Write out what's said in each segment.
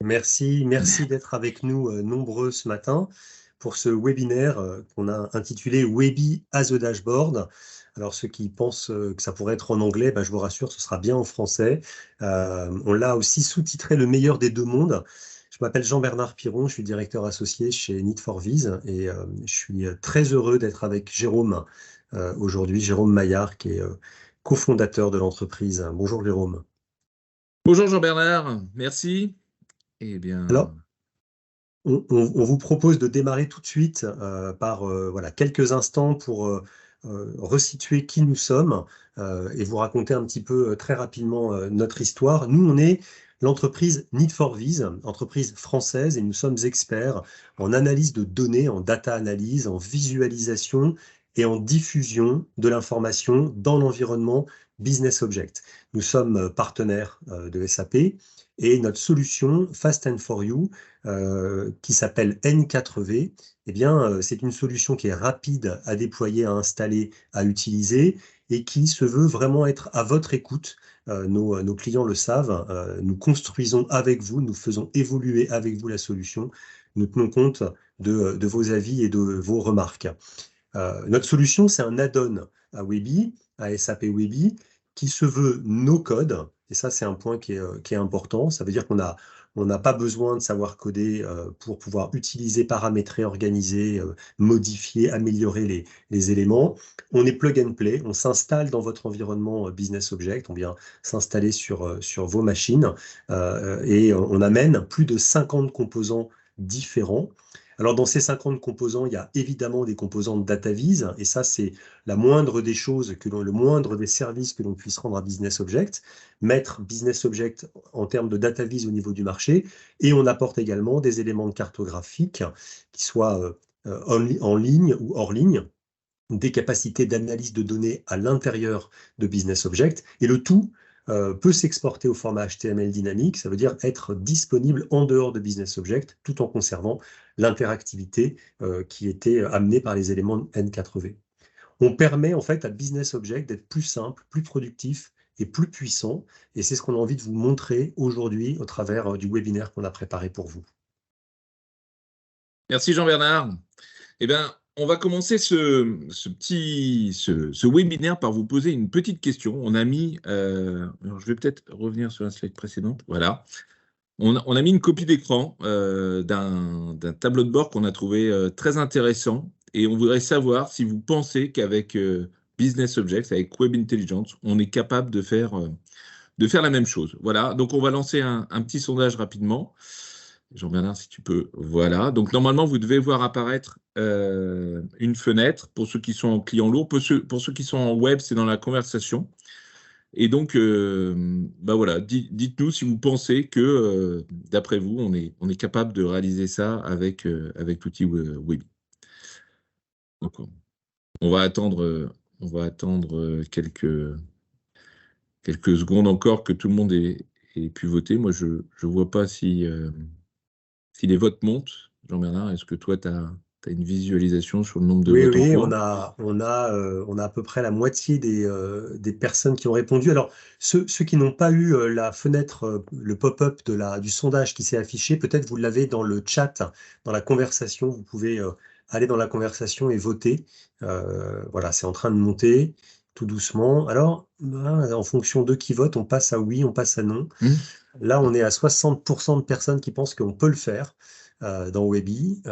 Merci d'être avec nous nombreux ce matin pour ce webinaire qu'on a intitulé Webi as a Dashboard. Alors ceux qui pensent que ça pourrait être en anglais, je vous rassure, ce sera bien en français. On l'a aussi sous-titré Le meilleur des deux mondes. Je m'appelle Jean-Bernard Piron, je suis directeur associé chez Need4Viz et je suis très heureux d'être avec Jérôme aujourd'hui, Jérôme Maillard, qui est cofondateur de l'entreprise. Bonjour Jérôme. Bonjour Jean-Bernard, merci. Eh bien, Alors, on vous propose de démarrer tout de suite par voilà, quelques instants pour resituer qui nous sommes et vous raconter un petit peu très rapidement notre histoire. Nous, on est l'entreprise Need4Viz, entreprise française, et nous sommes experts en analyse de données, en data analyse, en visualisation et en diffusion de l'information dans l'environnement Business Object. Nous sommes partenaires de SAP et notre solution Fast and For You qui s'appelle N4V, eh bien, c'est une solution qui est rapide à déployer, à installer, à utiliser et qui se veut vraiment être à votre écoute. Nos clients le savent, nous construisons avec vous, nous faisons évoluer avec vous la solution, nous tenons compte de vos avis et de vos remarques. Notre solution, c'est un add-on à Webi, à SAP Webi, qui se veut no-code. Et ça, c'est un point qui est important. Ça veut dire on n'a pas besoin de savoir coder pour pouvoir utiliser, paramétrer, organiser, modifier, améliorer les éléments. On est plug and play. On s'installe dans votre environnement Business Object. On vient s'installer sur vos machines et on amène plus de 50 composants différents. Alors, dans ces 50 composants, il y a évidemment des composants de DataVis, et ça, c'est la moindre des choses, le moindre des services que l'on puisse rendre à Business Object, mettre Business Object en termes de DataVis au niveau du marché, et on apporte également des éléments de cartographique qui soient en ligne ou hors ligne, des capacités d'analyse de données à l'intérieur de Business Object, et le tout peut s'exporter au format HTML dynamique, ça veut dire être disponible en dehors de Business Object, tout en conservant l'interactivité qui était amenée par les éléments N4V. On permet en fait à Business Object d'être plus simple, plus productif et plus puissant, et c'est ce qu'on a envie de vous montrer aujourd'hui au travers du webinaire qu'on a préparé pour vous. merci Jean-Bernard. Eh bien, on va commencer ce webinaire par vous poser une petite question. On a mis, alors je vais peut-être revenir sur la slide précédente, voilà. On a mis une copie d'écran d'un tableau de bord qu'on a trouvé très intéressant et on voudrait savoir si vous pensez qu'avec Business Objects, avec Web Intelligence, on est capable de faire la même chose. Voilà, donc on va lancer un petit sondage rapidement. Jean-Bernard, si tu peux. Voilà, donc normalement, vous devez voir apparaître une fenêtre pour ceux qui sont en client lourd. Pour ceux qui sont en web, c'est dans la conversation. Et donc, voilà, dites-nous si vous pensez que, d'après vous, on est capable de réaliser ça avec l'outil Webi. Donc, on va attendre quelques secondes encore que tout le monde ait pu voter. Moi, je ne vois pas si les votes montent. Jean-Bernard, est-ce que toi, tu as une visualisation sur le nombre de votes en Oui, cours? on a à peu près la moitié des personnes qui ont répondu. Alors, ceux qui n'ont pas eu la fenêtre, le pop-up du sondage qui s'est affiché, peut-être vous l'avez dans le chat, dans la conversation. Vous pouvez aller dans la conversation et voter. Voilà, c'est en train de monter tout doucement. Alors, en fonction de qui vote, on passe à oui, on passe à non. Là, on est à 60% de personnes qui pensent qu'on peut le faire dans Webi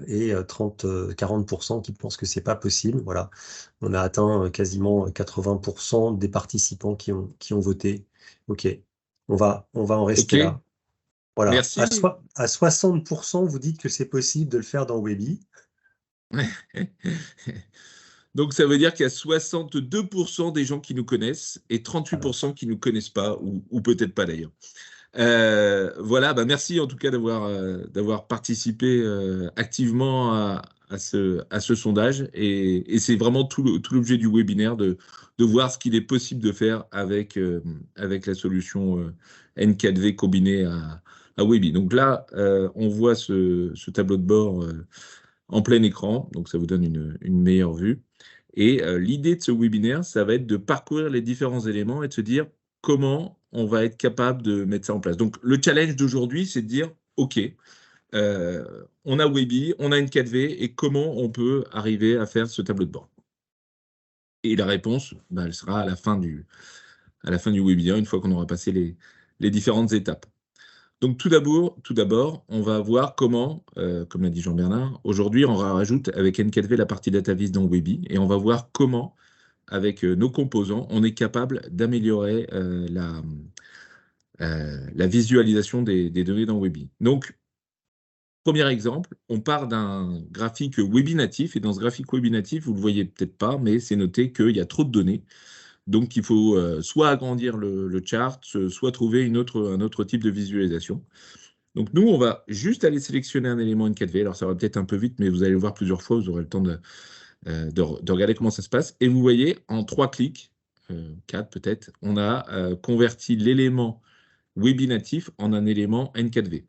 et 40% qui pensent que c'est pas possible. Voilà, on a atteint quasiment 80% des participants qui ont voté. Ok, on va en rester Ok, là. Voilà, merci. à 60%, vous dites que c'est possible de le faire dans Webi. Donc, ça veut dire qu'il y a 62% des gens qui nous connaissent et Alors, 38% qui ne nous connaissent pas, ou peut-être pas d'ailleurs. Voilà, merci en tout cas d'avoir participé activement à ce sondage. Et c'est vraiment tout l'objet du webinaire de voir ce qu'il est possible de faire avec la solution N4V combinée à Webi. Donc là, on voit ce tableau de bord en plein écran, donc ça vous donne une meilleure vue. Et l'idée de ce webinaire, ça va être de parcourir les différents éléments et de se dire comment on va être capable de mettre ça en place. Donc, le challenge d'aujourd'hui, c'est de dire, OK, on a Webi, on a une 4V, et comment on peut arriver à faire ce tableau de bord? Et la réponse, bah, elle sera à la fin du webinaire, une fois qu'on aura passé les différentes étapes. Donc, tout d'abord, on va voir comment, comme l'a dit Jean-Bernard, aujourd'hui, on rajoute avec N4V la partie DataVis dans Webi, et on va voir comment, avec nos composants, on est capable d'améliorer la visualisation des données dans Webi. Donc, premier exemple, on part d'un graphique Webi natif, et dans ce graphique Webi natif, vous ne le voyez peut-être pas, mais c'est noté qu'il y a trop de données. Donc, il faut soit agrandir le chart, soit trouver un autre type de visualisation. Donc, nous, on va juste aller sélectionner un élément N4V. Alors, ça va peut-être un peu vite, mais vous allez le voir plusieurs fois, vous aurez le temps de regarder comment ça se passe. Et vous voyez, en 3 clics, 4 peut-être, on a converti l'élément Webi natif en un élément N4V.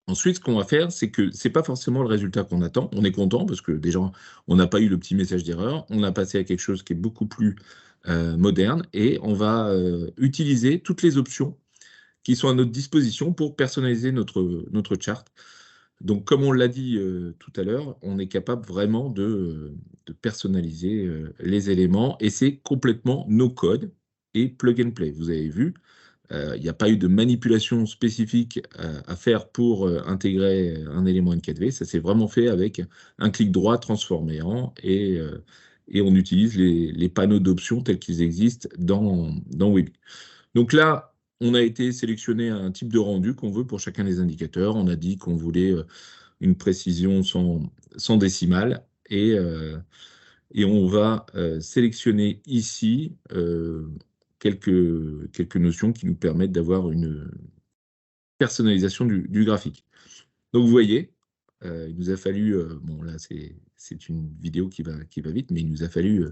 Ensuite, ce qu'on va faire, c'est que ce n'est pas forcément le résultat qu'on attend. On est content parce que déjà, on n'a pas eu le petit message d'erreur. On a passé à quelque chose qui est beaucoup plus moderne, et on va utiliser toutes les options qui sont à notre disposition pour personnaliser notre chart. Donc, comme on l'a dit tout à l'heure, on est capable vraiment de personnaliser les éléments, et c'est complètement no code et plug and play. Vous avez vu, il n'y a pas eu de manipulation spécifique à faire pour intégrer un élément N4V. Ça s'est vraiment fait avec un clic droit transformé en, et on utilise les panneaux d'options tels qu'ils existent dans Webi. Donc là, on a été sélectionné un type de rendu qu'on veut pour chacun des indicateurs. On a dit qu'on voulait une précision sans décimale, et on va sélectionner ici quelques notions qui nous permettent d'avoir une personnalisation du graphique. Donc vous voyez, il nous a fallu, bon là c'est une vidéo qui va vite, mais il nous a fallu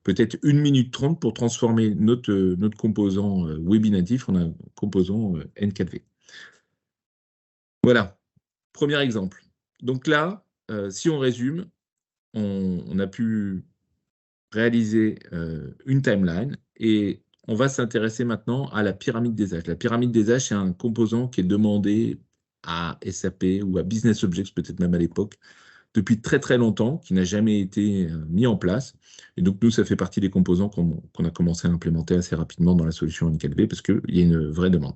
peut-être 1 minute 30 pour transformer notre composant Webi natif en un composant N4V. Voilà, premier exemple. Donc là, si on résume, on a pu réaliser une timeline, et on va s'intéresser maintenant à la pyramide des âges. La pyramide des âges, c'est un composant qui est demandé à SAP ou à Business Objects, peut-être même à l'époque, depuis très très longtemps, qui n'a jamais été mis en place. Et donc nous, ça fait partie des composants qu'on a commencé à implémenter assez rapidement dans la solution N4V, parce qu'il y a une vraie demande.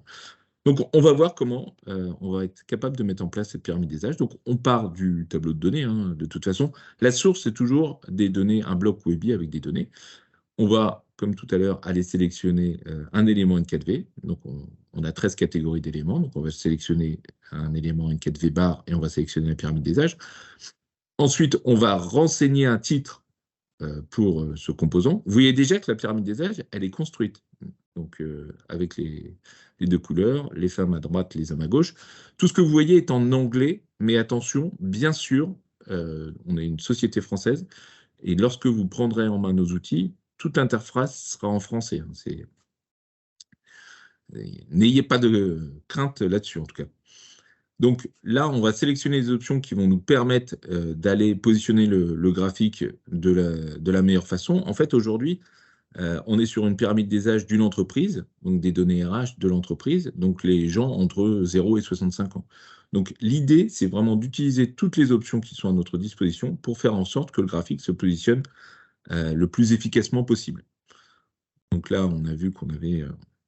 Donc, on va voir comment on va être capable de mettre en place cette pyramide des âges. Donc, on part du tableau de données, hein, de toute façon. La source, c'est toujours des données, un bloc Webi avec des données. On va, comme tout à l'heure, aller sélectionner un élément N4V. Donc, on a 13 catégories d'éléments. Donc, on va sélectionner un élément N4V bar, et on va sélectionner la pyramide des âges. Ensuite, on va renseigner un titre pour ce composant. Vous voyez déjà que la pyramide des âges, elle est construite. Donc, avec les 2 couleurs, les femmes à droite, les hommes à gauche. Tout ce que vous voyez est en anglais, mais attention, bien sûr, on est une société française, et lorsque vous prendrez en main nos outils, toute l'interface sera en français. Hein. N'ayez pas de crainte là-dessus, en tout cas. Donc là, on va sélectionner les options qui vont nous permettre d'aller positionner le graphique de la meilleure façon. En fait, aujourd'hui, on est sur une pyramide des âges d'une entreprise, donc des données RH de l'entreprise, donc les gens entre 0 et 65 ans. Donc l'idée, c'est vraiment d'utiliser toutes les options qui sont à notre disposition pour faire en sorte que le graphique se positionne le plus efficacement possible. Donc là, on a vu qu'on avait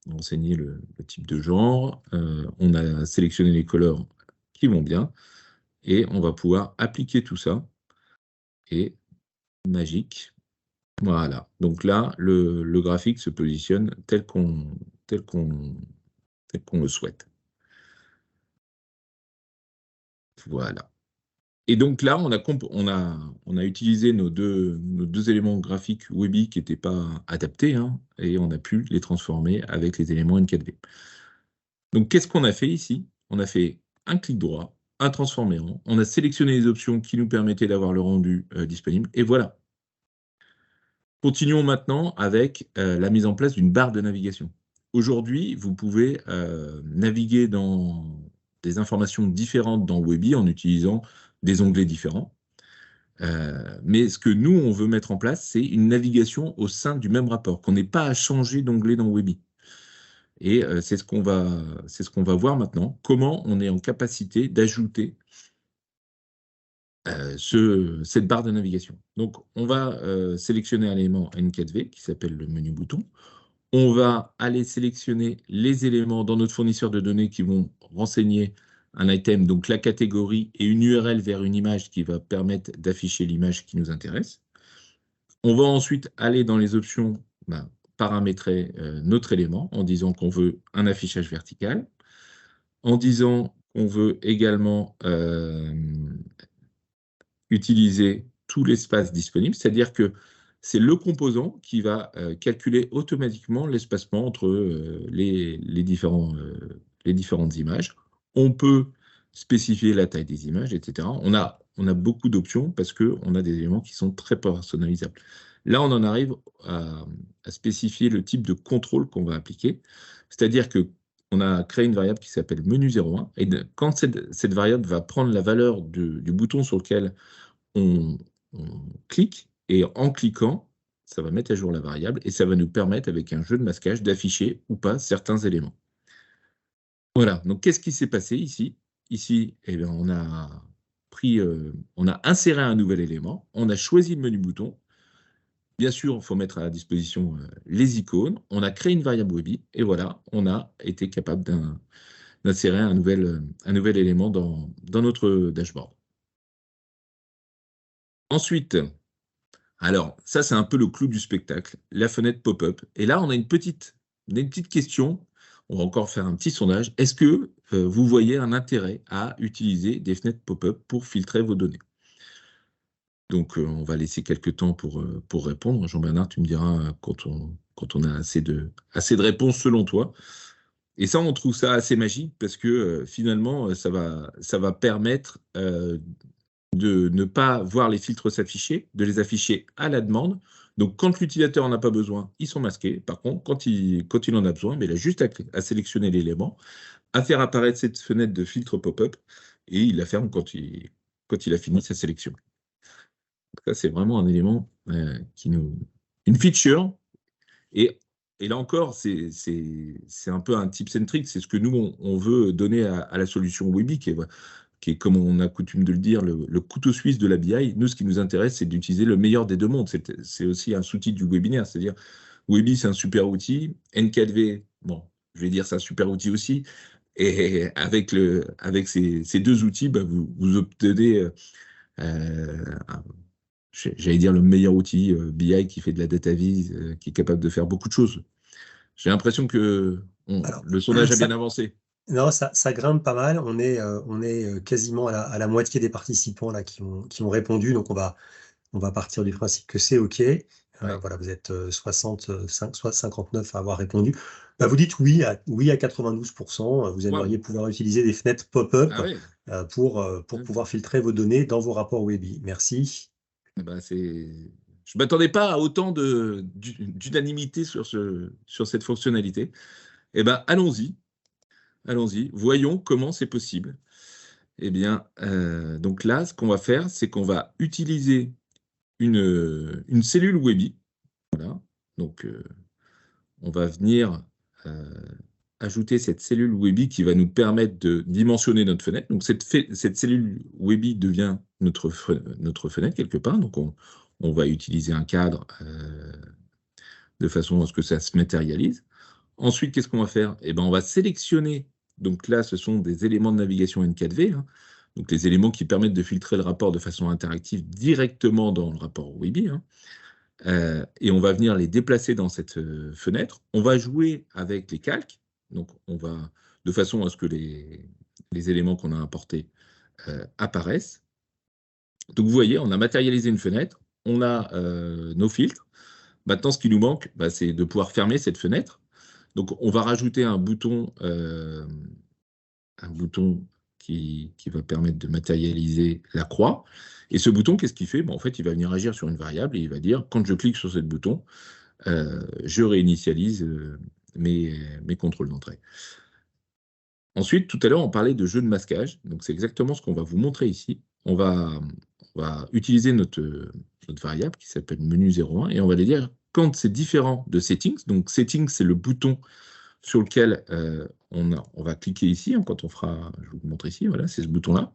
renseigné le type de genre, on a sélectionné les couleurs qui vont bien, et on va pouvoir appliquer tout ça, et magique. Voilà, donc là, le graphique se positionne tel qu'on le souhaite. Voilà. Et donc là, on a utilisé nos deux éléments graphiques Webi qui n'étaient pas adaptés, hein, et on a pu les transformer avec les éléments N4V. Donc, qu'est-ce qu'on a fait ici? On a fait un clic droit, un transformer en, on a sélectionné les options qui nous permettaient d'avoir le rendu disponible, et voilà. Continuons maintenant avec la mise en place d'une barre de navigation. Aujourd'hui, vous pouvez naviguer dans des informations différentes dans Webi en utilisant des onglets différents. Mais ce que nous, on veut mettre en place, c'est une navigation au sein du même rapport, qu'on n'ait pas à changer d'onglet dans Webi. Et c'est ce qu'on va voir maintenant, comment on est en capacité d'ajouter cette barre de navigation. Donc, on va sélectionner un élément N4V qui s'appelle le menu bouton. On va aller sélectionner les éléments dans notre fournisseur de données qui vont renseigner un item, donc la catégorie et une URL vers une image qui va permettre d'afficher l'image qui nous intéresse. On va ensuite aller dans les options, paramétrer notre élément en disant qu'on veut un affichage vertical, en disant qu'on veut également utiliser tout l'espace disponible, c'est-à-dire que c'est le composant qui va calculer automatiquement l'espacement entre les différentes images. On peut spécifier la taille des images, etc. On a beaucoup d'options parce qu'on a des éléments qui sont très personnalisables. Là, on en arrive à spécifier le type de contrôle qu'on va appliquer, c'est-à-dire que on a créé une variable qui s'appelle menu01, et quand cette variable va prendre la valeur du bouton sur lequel on clique, et en cliquant, ça va mettre à jour la variable, et ça va nous permettre, avec un jeu de masquage, d'afficher ou pas certains éléments. Voilà, donc qu'est-ce qui s'est passé ici? Ici, eh bien, on a inséré un nouvel élément, on a choisi le menu bouton. Bien sûr, il faut mettre à disposition les icônes, on a créé une variable Webby, et voilà, on a été capable d'insérer un nouvel élément dans notre dashboard. Ensuite, alors ça c'est un peu le clou du spectacle, la fenêtre pop-up. Et là on a une petite question, on va encore faire un petit sondage. Est-ce que vous voyez un intérêt à utiliser des fenêtres pop-up pour filtrer vos données? Donc on va laisser quelques temps pour répondre. Jean-Bernard, tu me diras quand on a assez de réponses selon toi. Et ça, on trouve ça assez magique parce que finalement, ça va permettre de ne pas voir les filtres s'afficher, de les afficher à la demande. Donc, quand l'utilisateur n'en a pas besoin, ils sont masqués. Par contre, quand il en a besoin, il a juste à sélectionner l'élément, à faire apparaître cette fenêtre de filtre pop-up, et il la ferme quand il a fini sa sélection. Donc, ça, c'est vraiment un élément une feature. Et là encore, c'est un peu un tips and tricks. C'est ce que nous, on veut donner à la solution Webby, qui est, comme on a coutume de le dire, le couteau suisse de la BI. Nous, ce qui nous intéresse, c'est d'utiliser le meilleur des deux mondes. C'est aussi un sous-titre du webinaire, c'est-à-dire Webby, c'est un super outil. N4V, bon, je vais dire c'est un super outil aussi. Et avec ces deux outils, vous obtenez, j'allais dire, le meilleur outil BI qui fait de la data vis, qui est capable de faire beaucoup de choses. J'ai l'impression que Alors, le sondage a bien avancé. non, ça grimpe pas mal. On est quasiment à la moitié des participants là qui ont répondu. Donc on va partir du principe que c'est OK. Ouais. Voilà, vous êtes 65, soit 59 à avoir répondu. Vous dites oui à 92%. Vous aimeriez Waouh. pouvoir utiliser des fenêtres pop-up Ah ouais. pour pouvoir filtrer vos données dans vos rapports Webby. Merci. Je ne m'attendais pas à autant d'unanimité sur cette fonctionnalité. Eh bien, allons-y. Allons-y. Voyons comment c'est possible. Eh bien, donc là, ce qu'on va faire, c'est qu'on va utiliser une cellule Webby. Voilà. Donc, on va venir ajouter cette cellule Webby qui va nous permettre de dimensionner notre fenêtre. Donc, cette cellule Webby devient notre fenêtre quelque part. Donc, on va utiliser un cadre de façon à ce que ça se matérialise. Ensuite, qu'est-ce qu'on va faire? Eh ben, on va sélectionner. Donc là, ce sont des éléments de navigation N4V, hein, donc les éléments qui permettent de filtrer le rapport de façon interactive directement dans le rapport Webby. Hein. Et on va venir les déplacer dans cette fenêtre. On va jouer avec les calques. Donc, on va de façon à ce que les éléments qu'on a importés apparaissent. Donc, vous voyez, on a matérialisé une fenêtre. On a nos filtres. Maintenant, ce qui nous manque, c'est de pouvoir fermer cette fenêtre. Donc, on va rajouter un bouton qui va permettre de matérialiser la croix. Et ce bouton, qu'est-ce qu'il fait? En fait, il va venir agir sur une variable et il va dire, quand je clique sur ce bouton, je réinitialise mes contrôles d'entrée. Ensuite, tout à l'heure, on parlait de jeu de masquage. Donc, c'est exactement ce qu'on va vous montrer ici. On va utiliser notre variable qui s'appelle menu 01 et on va aller dire quand c'est différent de settings. Donc, settings, c'est le bouton sur lequel on va cliquer ici, hein, quand on fera, je vous montre ici, voilà, c'est ce bouton-là.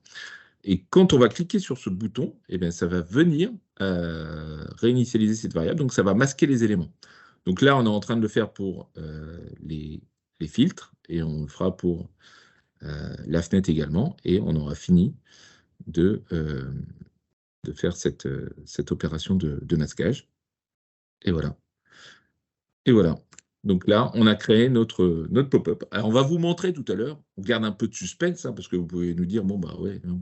Et quand on va cliquer sur ce bouton, eh bien, ça va venir réinitialiser cette variable, donc ça va masquer les éléments. Donc là, on est en train de le faire pour les filtres, et on le fera pour la fenêtre également, et on aura fini de faire cette opération de masquage. Et voilà. Et voilà. Donc là, on a créé notre pop-up. Alors, on va vous montrer tout à l'heure. On garde un peu de suspense, hein, parce que vous pouvez nous dire, bon, bah ouais, hein,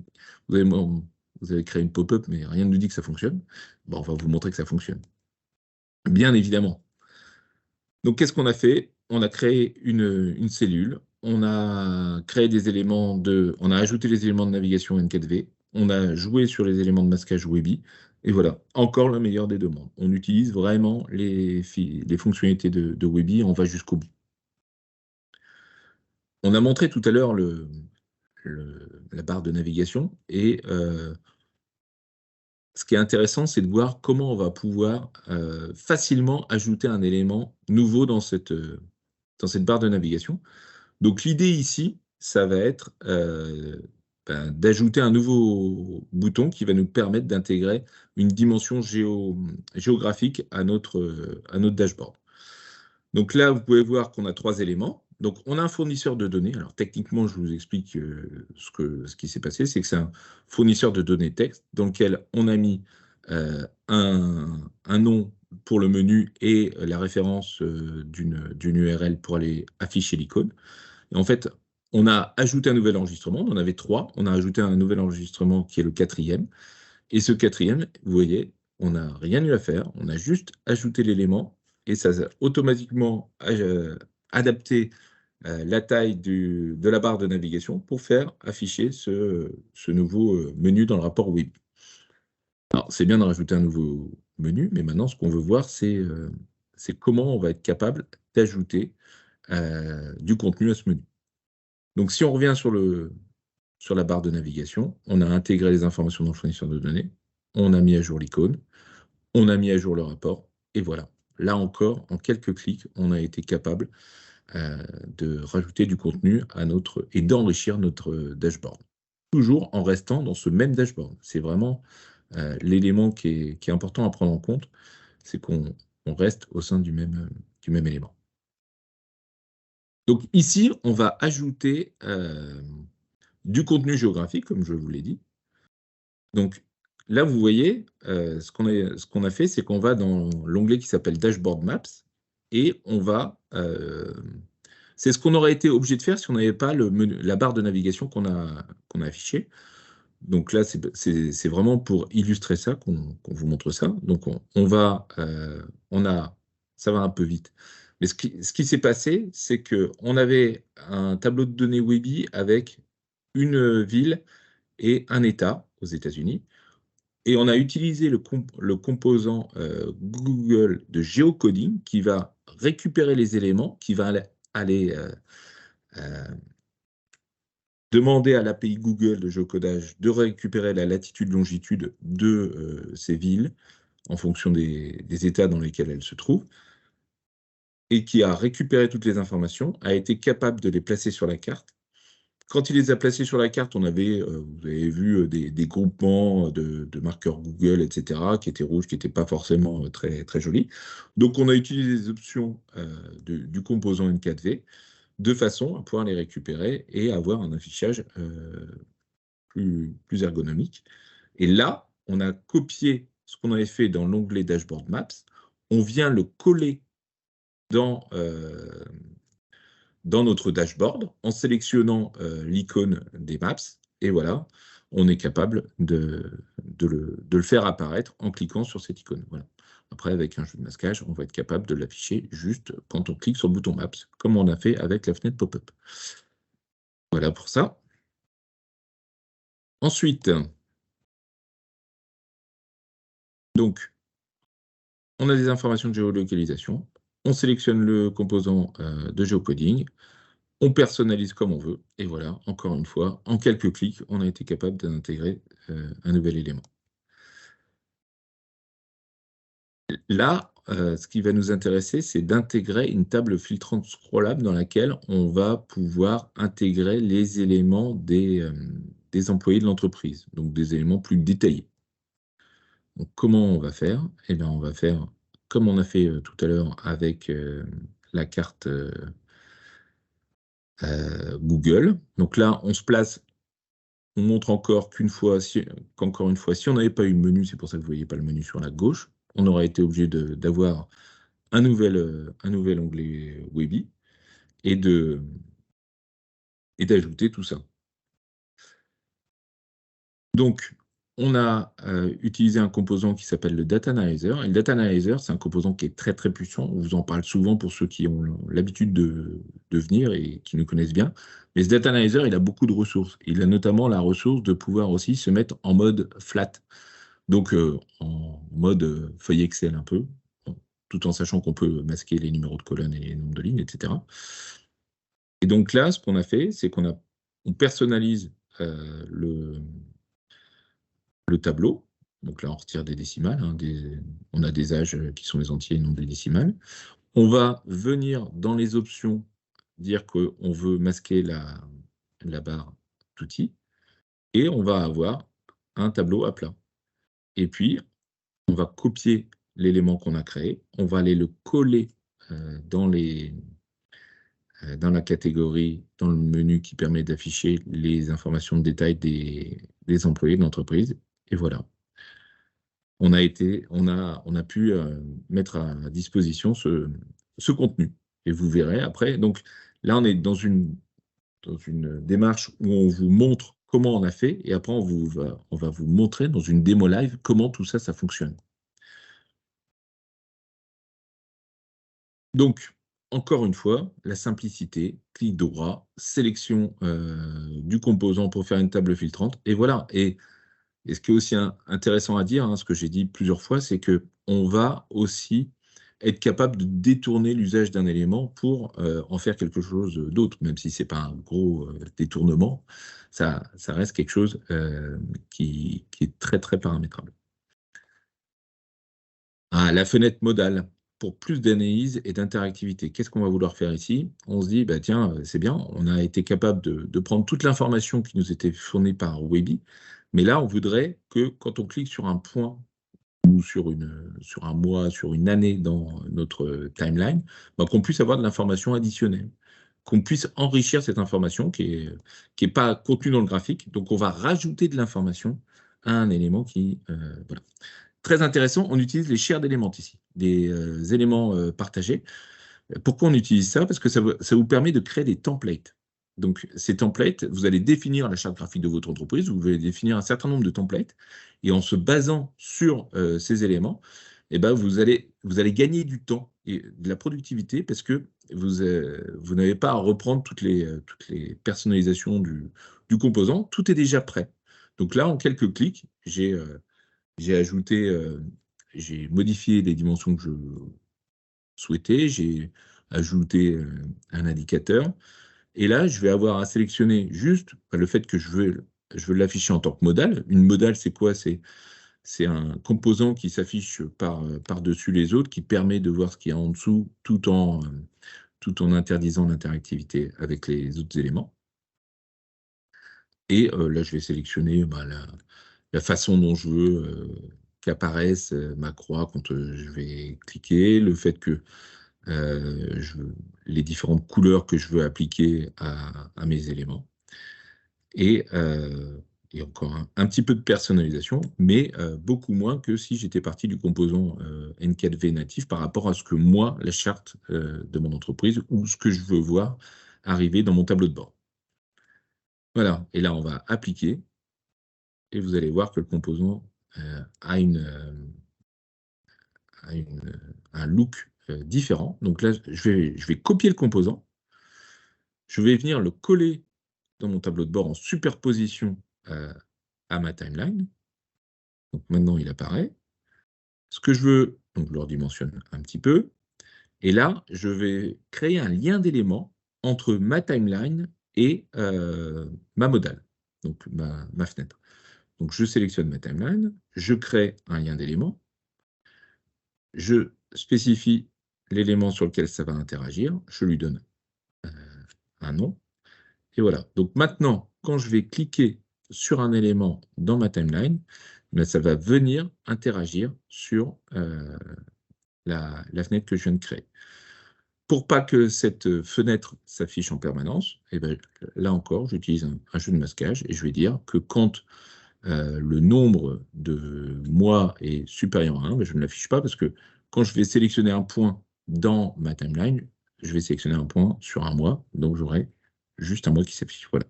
vous avez créé une pop-up, mais rien ne nous dit que ça fonctionne. Bon, on va vous montrer que ça fonctionne. Bien évidemment. Donc, qu'est-ce qu'on a fait? On a créé une cellule. On a créé des éléments on a ajouté les éléments de navigation N4V. On a joué sur les éléments de masquage Webby. Et voilà, encore le meilleur des deux mondes. On utilise vraiment les fonctionnalités de Webby, on va jusqu'au bout. On a montré tout à l'heure la barre de navigation, et ce qui est intéressant, c'est de voir comment on va pouvoir facilement ajouter un élément nouveau dans cette barre de navigation. Donc l'idée ici, ça va être d'ajouter un nouveau bouton qui va nous permettre d'intégrer une dimension géographique à notre dashboard. Donc là, vous pouvez voir qu'on a 3 éléments. Donc on a un fournisseur de données. Alors techniquement, je vous explique ce qui s'est passé, c'est que c'est un fournisseur de données texte dans lequel on a mis un nom pour le menu et la référence d'une URL pour aller afficher l'icône. Et en fait, on a ajouté un nouvel enregistrement, on en avait 3, on a ajouté un nouvel enregistrement qui est le 4e, et ce 4e, vous voyez, on n'a rien eu à faire, on a juste ajouté l'élément, et ça a automatiquement adapté la taille de la barre de navigation pour faire afficher ce nouveau menu dans le rapport web. Alors, c'est bien de rajouter un nouveau menu, mais maintenant, ce qu'on veut voir, c'est comment on va être capable d'ajouter du contenu à ce menu. Donc, si on revient sur la barre de navigation, on a intégré les informations dans le fournisseur de données, on a mis à jour l'icône, on a mis à jour le rapport, et voilà. Là encore, en quelques clics, on a été capable de rajouter du contenu et d'enrichir notre dashboard. Toujours en restant dans ce même dashboard. C'est vraiment l'élément qui est important à prendre en compte, c'est qu'on reste au sein du même élément. Donc ici, on va ajouter du contenu géographique, comme je vous l'ai dit. Donc là, vous voyez, ce qu'on a fait, c'est qu'on va dans l'onglet qui s'appelle Dashboard Maps, et on va... c'est ce qu'on aurait été obligé de faire si on n'avait pas la barre de navigation qu'on a affichée. Donc là, c'est vraiment pour illustrer ça qu'on vous montre ça. Donc ça va un peu vite. Mais ce qui s'est passé, c'est qu'on avait un tableau de données Webby avec une ville et un État aux États-Unis. Et on a utilisé le composant Google de géocoding qui va récupérer les éléments, qui va aller demander à l'API Google de géocodage de récupérer la latitude-longitude de ces villes en fonction des états dans lesquels elles se trouvent, et qui a récupéré toutes les informations, a été capable de les placer sur la carte. Quand il les a placés sur la carte, on avait, vous avez vu, des groupements de marqueurs Google, etc., qui étaient rouges, qui n'étaient pas forcément très, très jolis. Donc, on a utilisé les options du composant N4V de façon à pouvoir les récupérer et avoir un affichage plus ergonomique. Et là, on a copié ce qu'on avait fait dans l'onglet Dashboard Maps, on vient le coller dans notre dashboard en sélectionnant l'icône des maps, et voilà, on est capable de le faire apparaître en cliquant sur cette icône. Voilà. Après, avec un jeu de masquage, on va être capable de l'afficher juste quand on clique sur le bouton Maps, comme on a fait avec la fenêtre pop-up. Voilà pour ça. Ensuite, donc, on a des informations de géolocalisation, on sélectionne le composant de géocoding, on personnalise comme on veut, et voilà, encore une fois, en quelques clics, on a été capable d'intégrer un nouvel élément. Là, ce qui va nous intéresser, c'est d'intégrer une table filtrante scrollable dans laquelle on va pouvoir intégrer les éléments des employés de l'entreprise, donc des éléments plus détaillés. Donc, comment on va faire? Eh bien, on va faire comme on a fait tout à l'heure avec la carte Google. Donc là, on se place, on montre encore qu'encore une fois, si on n'avait pas eu le menu, c'est pour ça que vous ne voyez pas le menu sur la gauche, on aurait été obligé d'avoir un nouvel onglet Webi et d'ajouter tout ça. Donc, on a utilisé un composant qui s'appelle le Data Analyzer. Et le Data Analyzer, c'est un composant qui est très, très puissant. On vous en parle souvent pour ceux qui ont l'habitude de venir et qui nous connaissent bien. Mais ce Data Analyzer, il a beaucoup de ressources. Il a notamment la ressource de pouvoir aussi se mettre en mode flat. Donc, en mode feuille Excel un peu, tout en sachant qu'on peut masquer les numéros de colonne et les nombres de lignes, etc. Et donc là, ce qu'on a fait, c'est qu'on personnalise le tableau. Donc là, on retire des décimales. Hein, on a des âges qui sont les entiers et non des décimales. On va venir dans les options dire qu'on veut masquer la barre d'outils et on va avoir un tableau à plat. Et puis, on va copier l'élément qu'on a créé, on va aller le coller dans la catégorie, dans le menu qui permet d'afficher les informations de détail des employés de l'entreprise. Et voilà. On a pu mettre à disposition ce contenu. Et vous verrez après. Donc là, on est dans une démarche où on vous montre comment on a fait. Et après, on va vous montrer dans une démo live comment tout ça, ça fonctionne. Donc, encore une fois, la simplicité, clic droit, sélection du composant pour faire une table filtrante, et voilà. Et ce qui est aussi intéressant à dire, hein, ce que j'ai dit plusieurs fois, c'est qu'on va aussi être capable de détourner l'usage d'un élément pour en faire quelque chose d'autre, même si ce n'est pas un gros détournement, ça reste quelque chose qui est très, très paramétrable. Ah, la fenêtre modale. Pour plus d'analyse et d'interactivité, qu'est-ce qu'on va vouloir faire ici? On se dit, bah, tiens, c'est bien, on a été capable de prendre toute l'information qui nous était fournie par Webi, mais là, on voudrait que quand on clique sur un point ou sur un mois, sur une année dans notre timeline, bah, qu'on puisse avoir de l'information additionnelle, qu'on puisse enrichir cette information qui est pas contenue dans le graphique. Donc, on va rajouter de l'information à un élément qui... voilà. Très intéressant, on utilise les shared d'éléments ici, des éléments partagés. Pourquoi on utilise ça? Parce que ça vous permet de créer des templates. Donc, ces templates, vous allez définir la charte graphique de votre entreprise, vous allez définir un certain nombre de templates, et en se basant sur ces éléments, eh ben, vous allez gagner du temps et de la productivité parce que vous n'avez pas à reprendre toutes les personnalisations du composant, tout est déjà prêt. Donc là, en quelques clics, j'ai modifié les dimensions que je souhaitais, j'ai ajouté un indicateur, et là, je vais avoir à sélectionner juste le fait que je veux l'afficher en tant que modal. Une modale, c'est quoi? C'est un composant qui s'affiche par-dessus les autres, qui permet de voir ce qu'il y a en dessous, tout en interdisant l'interactivité avec les autres éléments. Et là, je vais sélectionner la façon dont je veux qu'apparaisse ma croix quand je vais cliquer, le fait que les différentes couleurs que je veux appliquer à mes éléments. Et encore un petit peu de personnalisation, mais beaucoup moins que si j'étais parti du composant N4V natif par rapport à ce que moi, la charte de mon entreprise, ou ce que je veux voir arriver dans mon tableau de bord. Voilà, et là, on va appliquer, et vous allez voir que le composant a un look différent. Donc là, je vais copier le composant, je vais venir le coller dans mon tableau de bord en superposition à ma timeline. Donc maintenant, il apparaît. Ce que je veux, donc je le redimensionne un petit peu, et là, je vais créer un lien d'éléments entre ma timeline et ma modale, donc ma fenêtre. Donc je sélectionne ma timeline, je crée un lien d'éléments, je spécifie l'élément sur lequel ça va interagir, je lui donne un nom, et voilà. Donc maintenant, quand je vais cliquer sur un élément dans ma timeline, ça va venir interagir sur la fenêtre que je viens de créer. Pour pas que cette fenêtre s'affiche en permanence, et ben, là encore, j'utilise un jeu de masquage et je vais dire que quand le nombre de mois est supérieur à 1, ben, je ne l'affiche pas parce que quand je vais sélectionner un point dans ma timeline, je vais sélectionner un point sur un mois, donc j'aurai juste un mois qui s'affiche. Voilà.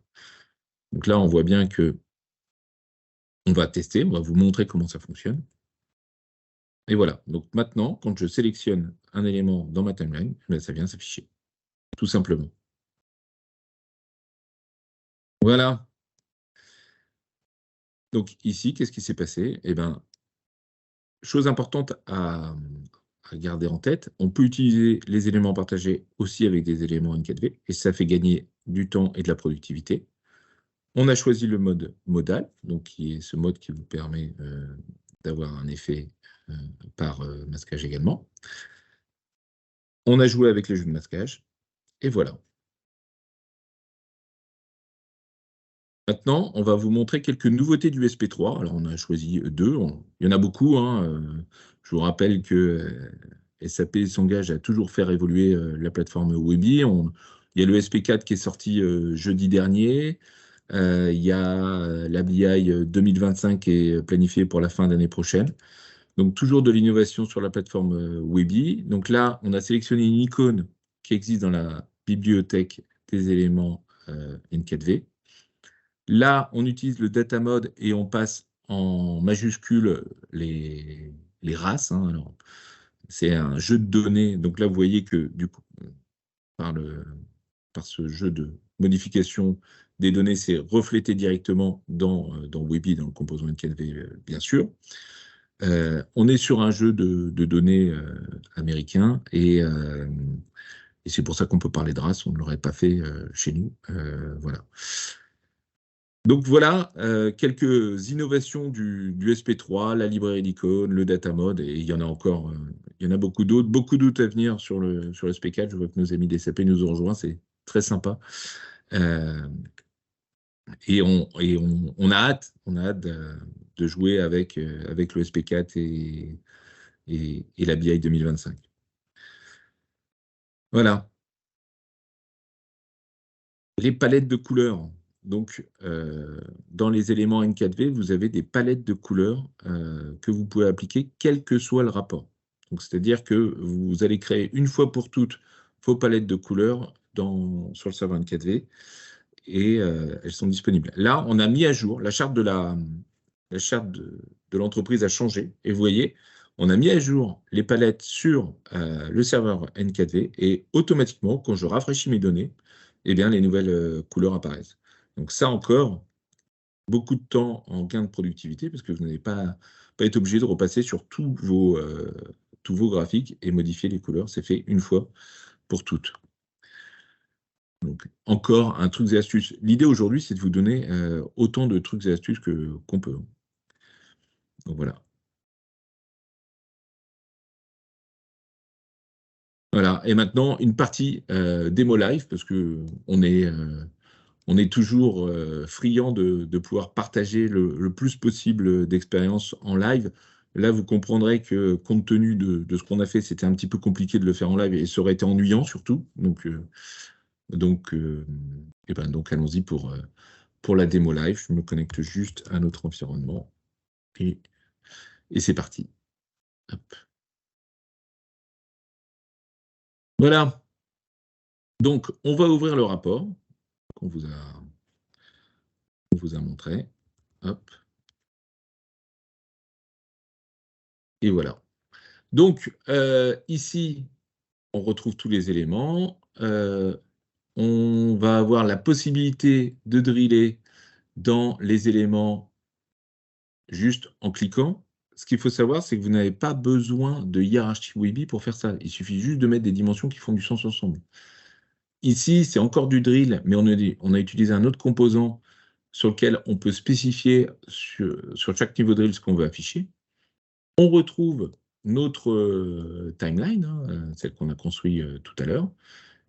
Donc là, on voit bien que on va tester, on va vous montrer comment ça fonctionne. Et voilà. Donc maintenant, quand je sélectionne un élément dans ma timeline, ben, ça vient s'afficher, tout simplement. Voilà. Donc ici, qu'est-ce qui s'est passé? Eh bien, chose importante à garder en tête, on peut utiliser les éléments partagés aussi avec des éléments N4V, et ça fait gagner du temps et de la productivité. On a choisi le mode modal, donc qui est ce mode qui vous permet d'avoir un effet par masquage également. On a joué avec les jeux de masquage, et voilà. Maintenant, on va vous montrer quelques nouveautés du SP3. Alors, on a choisi deux. Il y en a beaucoup, hein. Je vous rappelle que SAP s'engage à toujours faire évoluer la plateforme Webi. Il y a le SP4 qui est sorti jeudi dernier. Il y a la BI 2025 qui est planifiée pour la fin d'année prochaine. Donc, toujours de l'innovation sur la plateforme Webi. Donc là, on a sélectionné une icône qui existe dans la bibliothèque des éléments N4V. Là, on utilise le data mode et on passe en majuscule les races. Hein. C'est un jeu de données. Donc là, vous voyez que du coup, par ce jeu de modification des données, c'est reflété directement dans Webi, dans le composant NKV, bien sûr. On est sur un jeu de données américain et c'est pour ça qu'on peut parler de race. On ne l'aurait pas fait chez nous. Voilà. Donc voilà, quelques innovations du SP3, la librairie d'icônes, le data mode, et il y en a encore, il y en a beaucoup d'autres à venir sur le SP4. Je vois que nos amis des SAP nous ont rejoints, c'est très sympa. Et on a hâte de jouer avec le SP4 et la BI 2025. Voilà. Les palettes de couleurs. Donc, dans les éléments N4V, vous avez des palettes de couleurs que vous pouvez appliquer quel que soit le rapport. Donc, c'est-à-dire que vous allez créer une fois pour toutes vos palettes de couleurs sur le serveur N4V et elles sont disponibles. Là, on a mis à jour la charte de l'entreprise a changé et vous voyez, on a mis à jour les palettes sur le serveur N4V et automatiquement, quand je rafraîchis mes données, eh bien, les nouvelles couleurs apparaissent. Donc ça encore, beaucoup de temps en gain de productivité parce que vous n'allez pas être obligé de repasser sur tous vos graphiques et modifier les couleurs. C'est fait une fois pour toutes. Donc, encore un truc et astuces. L'idée aujourd'hui, c'est de vous donner autant de trucs et astuces qu'on peut. Donc voilà. Voilà. Et maintenant, une partie démo live, parce qu'on est toujours friand de pouvoir partager le plus possible d'expériences en live. Là, vous comprendrez que, compte tenu de ce qu'on a fait, c'était un petit peu compliqué de le faire en live et ça aurait été ennuyant surtout. Donc allons-y pour la démo live. Je me connecte juste à notre environnement et c'est parti. Hop. Voilà. Donc, on va ouvrir le rapport qu'on vous a montré. Hop. Et voilà. Donc, ici, on retrouve tous les éléments. On va avoir la possibilité de driller dans les éléments juste en cliquant. Ce qu'il faut savoir, c'est que vous n'avez pas besoin de hiérarchie Webi pour faire ça. Il suffit juste de mettre des dimensions qui font du sens ensemble. Ici, c'est encore du drill, mais on a utilisé un autre composant sur lequel on peut spécifier sur chaque niveau de drill ce qu'on veut afficher. On retrouve notre timeline, hein, celle qu'on a construite tout à l'heure.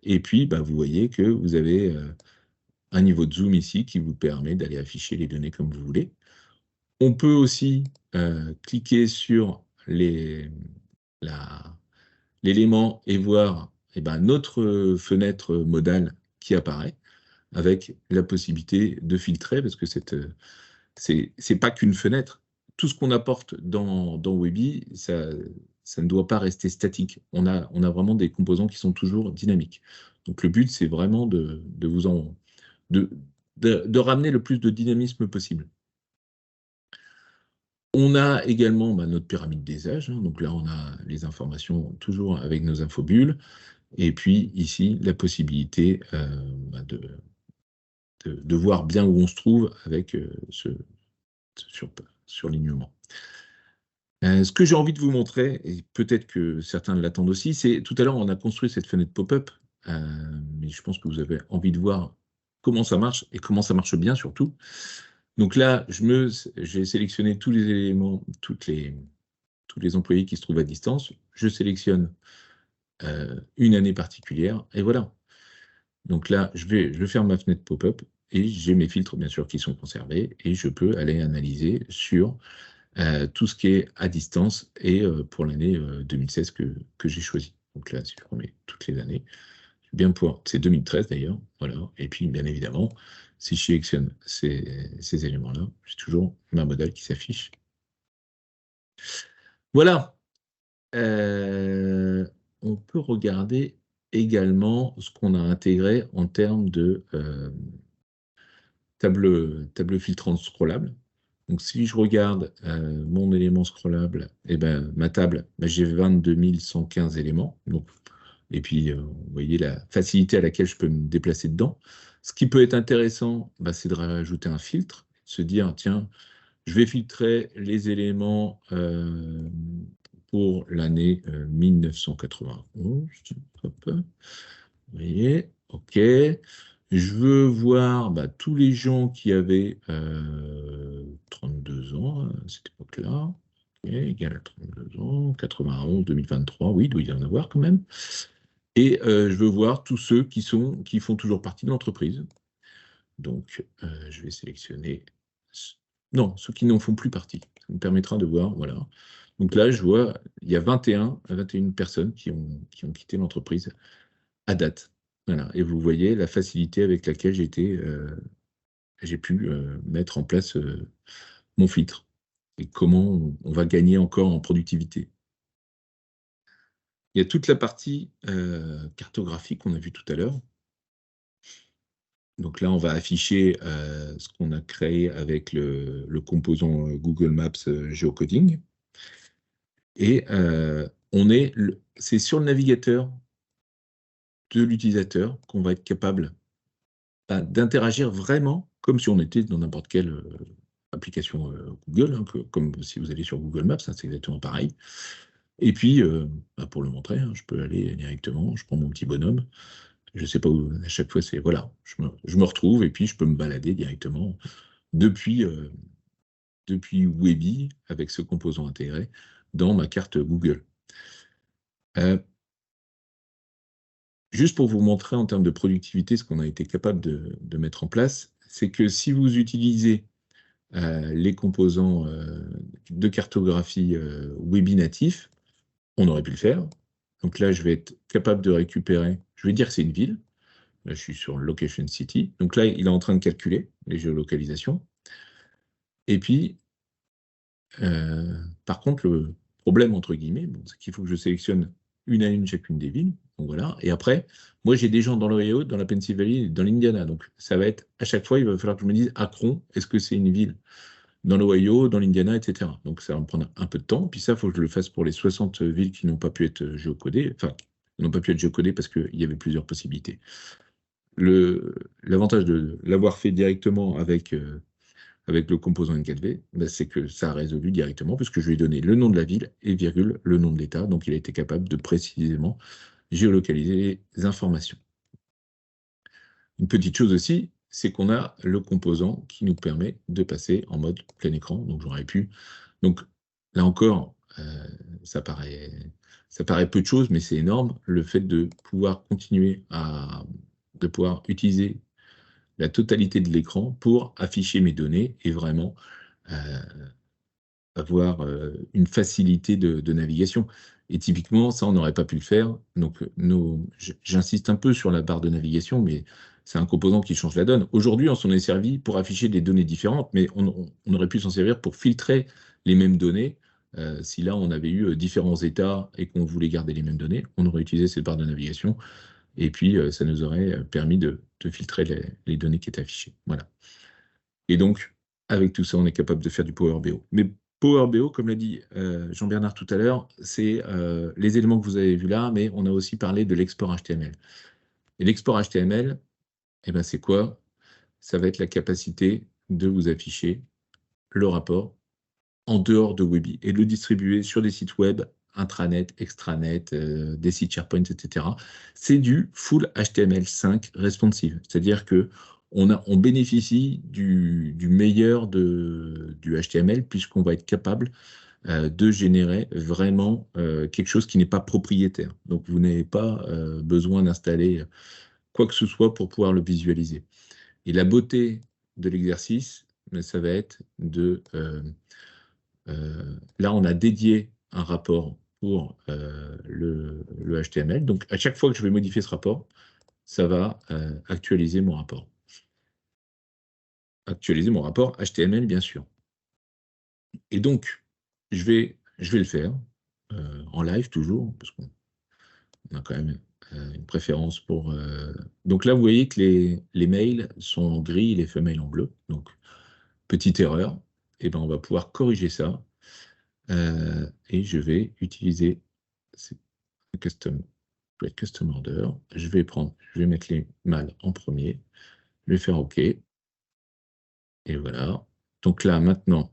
Et puis, bah, vous voyez que vous avez un niveau de zoom ici qui vous permet d'aller afficher les données comme vous voulez. On peut aussi cliquer sur l'élément et voir notre fenêtre modale qui apparaît avec la possibilité de filtrer, parce que c'est pas qu'une fenêtre. Tout ce qu'on apporte dans Webi, ça ne doit pas rester statique. On a vraiment des composants qui sont toujours dynamiques. Donc le but, c'est vraiment de ramener le plus de dynamisme possible. On a également notre pyramide des âges. Hein. Donc là, on a les informations toujours avec nos infobules. Et puis ici, la possibilité de voir bien où on se trouve avec ce surlignement. Ce que j'ai envie de vous montrer, et peut-être que certains l'attendent aussi, c'est tout à l'heure, on a construit cette fenêtre pop-up, mais je pense que vous avez envie de voir comment ça marche et comment ça marche bien surtout. Donc là, j'ai sélectionné tous les éléments, tous les employés qui se trouvent à distance. Je sélectionne une année particulière et voilà. Donc là, je ferme ma fenêtre pop-up et j'ai mes filtres bien sûr qui sont conservés et je peux aller analyser sur tout ce qui est à distance et pour l'année 2016 que j'ai choisi. Donc là, si je remets toutes les années, je vais bien pouvoir, c'est 2013 d'ailleurs, voilà. Et puis bien évidemment, si je sélectionne ces éléments-là, j'ai toujours ma modèle qui s'affiche. Voilà. On peut regarder également ce qu'on a intégré en termes de table filtrante scrollable. Donc, si je regarde mon élément scrollable, ma table, j'ai 22 115 éléments. Donc, et puis, vous voyez la facilité à laquelle je peux me déplacer dedans. Ce qui peut être intéressant, c'est de rajouter un filtre, se dire, tiens, je vais filtrer les éléments pour l'année 1991. Hop, vous voyez, OK. Je veux voir tous les gens qui avaient 32 ans à cette époque-là. OK, égal à 32 ans, 91, 2023, oui, il doit y en avoir quand même. Et je veux voir tous ceux qui font toujours partie de l'entreprise. Donc, je vais sélectionner... Non, ceux qui n'en font plus partie. Ça me permettra de voir, voilà. Donc là, je vois, il y a 21 personnes qui ont quitté l'entreprise à date. Voilà. Et vous voyez la facilité avec laquelle j'ai pu mettre en place mon filtre et comment on va gagner encore en productivité. Il y a toute la partie cartographique qu'on a vue tout à l'heure. Donc là, on va afficher ce qu'on a créé avec le composant Google Maps Geocoding. Et c'est sur le navigateur de l'utilisateur qu'on va être capable d'interagir vraiment comme si on était dans n'importe quelle application Google, hein, comme si vous allez sur Google Maps, hein, c'est exactement pareil. Et puis, pour le montrer, hein, je peux aller directement, je prends mon petit bonhomme, je ne sais pas où, à chaque fois, c'est voilà, je me retrouve et puis je peux me balader directement depuis Webi avec ce composant intégré dans ma carte Google. Juste pour vous montrer en termes de productivité ce qu'on a été capable de mettre en place, c'est que si vous utilisez les composants de cartographie Webi natif, on aurait pu le faire. Donc là, je vais être capable de récupérer, je vais dire que c'est une ville. Là, je suis sur Location City. Donc là, il est en train de calculer les géolocalisations. Et puis, par contre, le problème, entre guillemets, c'est qu'il faut que je sélectionne une à une chacune des villes. Donc voilà. Et après, moi, j'ai des gens dans l'Ohio, dans la Pennsylvanie, dans l'Indiana. Donc, ça va être, à chaque fois, il va falloir que je me dise, Akron, est-ce que c'est une ville dans l'Ohio, dans l'Indiana, etc. Donc, ça va me prendre un peu de temps. Puis ça, il faut que je le fasse pour les 60 villes qui n'ont pas pu être géocodées. Enfin, qui n'ont pas pu être géocodées parce qu'il y avait plusieurs possibilités. L'avantage de l'avoir fait directement avec le composant N4V, c'est que ça a résolu directement, puisque je lui ai donné le nom de la ville et virgule, le nom de l'État. Donc, il a été capable de précisément géolocaliser les informations. Une petite chose aussi, c'est qu'on a le composant qui nous permet de passer en mode plein écran. Donc, j'aurais pu... Donc, là encore, Ça paraît, ça paraît peu de choses, mais c'est énorme. Le fait de pouvoir continuer de pouvoir utiliser la totalité de l'écran pour afficher mes données et vraiment euh, avoir une facilité de navigation. Et typiquement, ça, on n'aurait pas pu le faire. Donc, j'insiste un peu sur la barre de navigation, mais c'est un composant qui change la donne. Aujourd'hui, on s'en est servi pour afficher des données différentes, mais on aurait pu s'en servir pour filtrer les mêmes données. Si là, on avait eu différents états et qu'on voulait garder les mêmes données, on aurait utilisé cette barre de navigation. Et puis, ça nous aurait permis de filtrer les données qui étaient affichées. Voilà. Et donc, avec tout ça, on est capable de faire du Power BO. Mais Power BO, comme l'a dit Jean-Bernard tout à l'heure, c'est les éléments que vous avez vus là, mais on a aussi parlé de l'export HTML. Et l'export HTML, eh ben, c'est quoi? Ça va être la capacité de vous afficher le rapport en dehors de Webi et de le distribuer sur des sites web, intranet, extranet, des sites SharePoint, etc. C'est du full HTML5 responsive. C'est-à-dire que on bénéficie du meilleur du HTML puisqu'on va être capable de générer vraiment quelque chose qui n'est pas propriétaire. Donc, vous n'avez pas besoin d'installer quoi que ce soit pour pouvoir le visualiser. Et la beauté de l'exercice, ça va être là, on a dédié un rapport pour le HTML. Donc, à chaque fois que je vais modifier ce rapport, ça va actualiser mon rapport. Actualiser mon rapport HTML, bien sûr. Et donc, je vais le faire en live toujours, parce qu'on a quand même une préférence pour... Donc là, vous voyez que les mails sont en gris et les feuilles en bleu. Donc, petite erreur. Et ben, on va pouvoir corriger ça. Et je vais utiliser custom, custom order. Je vais mettre les mâles en premier. Je vais faire OK. Et voilà. Donc là, maintenant,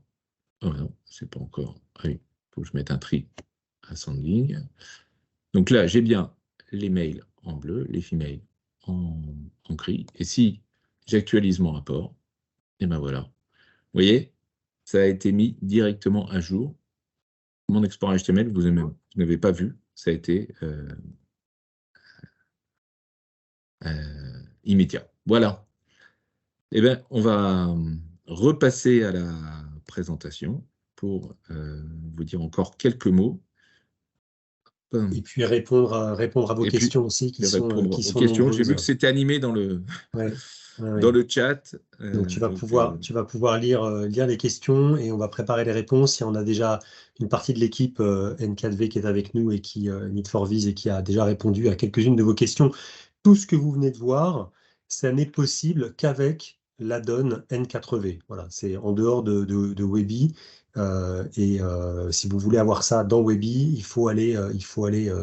oh non, c'est pas encore. Ah oui, il faut que je mette un tri à 100 lignes. Donc là, j'ai bien les mails en bleu, les females en gris. Et si j'actualise mon rapport, et ben voilà. Vous voyez, ça a été mis directement à jour. Mon export HTML, vous n'avez pas vu, ça a été immédiat. Voilà. Eh bien, on va repasser à la présentation pour vous dire encore quelques mots. Et puis répondre à vos Et puis, questions aussi répondre qui aux sont questions. J'ai vu nombreuses. que c'était animé dans le, Ouais, ouais, dans ouais. le chat. Donc tu vas pouvoir lire les questions et on va préparer les réponses. Il y en a déjà une partie de l'équipe N4V qui est avec nous et qui Need for Viz et qui a déjà répondu à quelques-unes de vos questions. Tout ce que vous venez de voir, ça n'est possible qu'avec l'add-on N4V. Voilà, c'est en dehors de Webi. Si vous voulez avoir ça dans Webi, il faut aller